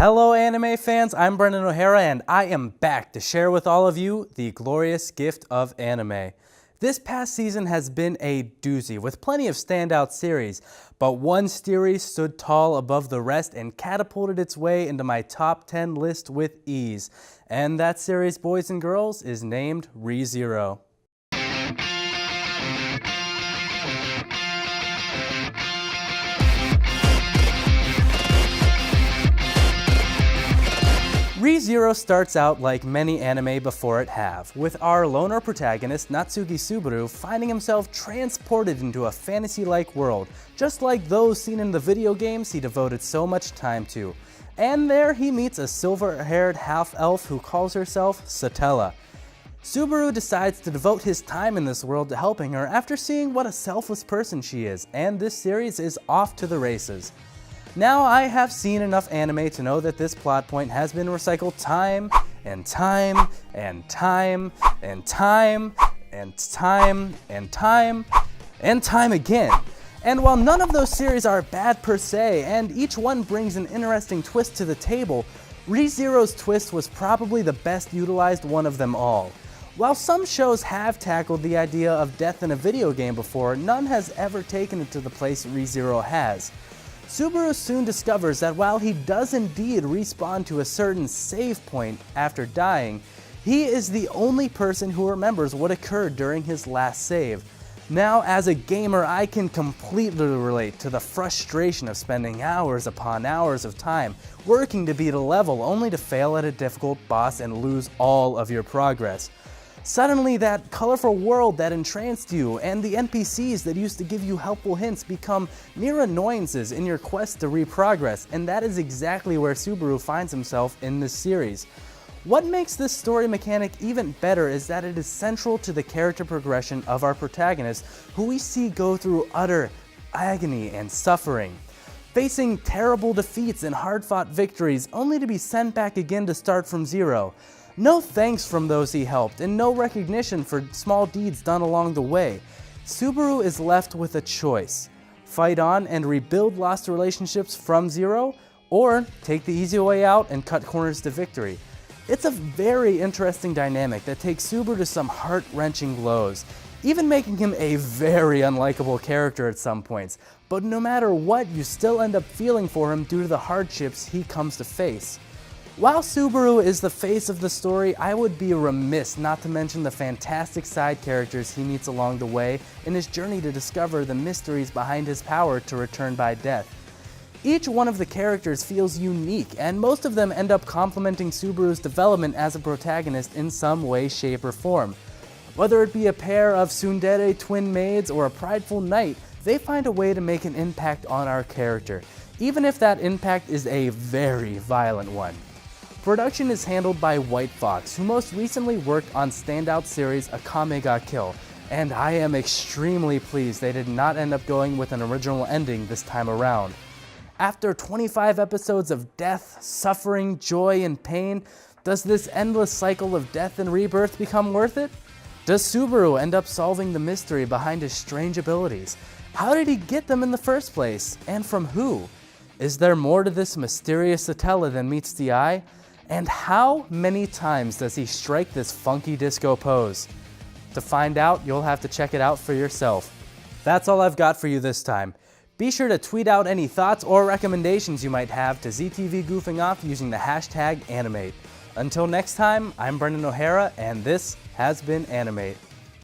Hello anime fans, I'm Brendan O'Hara and I am back to share with all of you the glorious gift of anime. This past season has been a doozy with plenty of standout series, but one series stood tall above the rest and catapulted its way into my top 10 list with ease. And that series, boys and girls, is named ReZero. ReZero starts out like many anime before it have, with our loner protagonist Natsuki Subaru finding himself transported into a fantasy-like world, just like those seen in the video games he devoted so much time to. And there he meets a silver-haired half-elf who calls herself Satella. Subaru decides to devote his time in this world to helping her after seeing what a selfless person she is, and this series is off to the races. Now, I have seen enough anime to know that this plot point has been recycled time and time and time and time and time and time and time again. And while none of those series are bad per se, and each one brings an interesting twist to the table, ReZero's twist was probably the best utilized one of them all. While some shows have tackled the idea of death in a video game before, none has ever taken it to the place ReZero has. Subaru soon discovers that while he does indeed respawn to a certain save point after dying, he is the only person who remembers what occurred during his last save. Now, as a gamer, I can completely relate to the frustration of spending hours upon hours of time working to beat a level only to fail at a difficult boss and lose all of your progress. Suddenly, that colorful world that entranced you and the NPCs that used to give you helpful hints become mere annoyances in your quest to reprogress, and that is exactly where Subaru finds himself in this series. What makes this story mechanic even better is that it is central to the character progression of our protagonist, who we see go through utter agony and suffering, facing terrible defeats and hard-fought victories only to be sent back again to start from zero. No thanks from those he helped, and no recognition for small deeds done along the way. Subaru is left with a choice: fight on and rebuild lost relationships from zero, or take the easy way out and cut corners to victory. It's a very interesting dynamic that takes Subaru to some heart-wrenching lows, even making him a very unlikable character at some points. But no matter what, you still end up feeling for him due to the hardships he comes to face. While Subaru is the face of the story, I would be remiss not to mention the fantastic side characters he meets along the way in his journey to discover the mysteries behind his power to return by death. Each one of the characters feels unique, and most of them end up complementing Subaru's development as a protagonist in some way, shape, or form. Whether it be a pair of tsundere twin maids or a prideful knight, they find a way to make an impact on our character, even if that impact is a very violent one. Production is handled by White Fox, who most recently worked on standout series Akame ga Kill, and I am extremely pleased they did not end up going with an original ending this time around. After 25 episodes of death, suffering, joy, and pain, does this endless cycle of death and rebirth become worth it? Does Subaru end up solving the mystery behind his strange abilities? How did he get them in the first place, and from who? Is there more to this mysterious Satella than meets the eye? And how many times does he strike this funky disco pose? To find out, you'll have to check it out for yourself. That's all I've got for you this time. Be sure to tweet out any thoughts or recommendations you might have to ZTV Goofing Off using the hashtag Animate. Until next time, I'm Brendan O'Hara, and this has been Animate.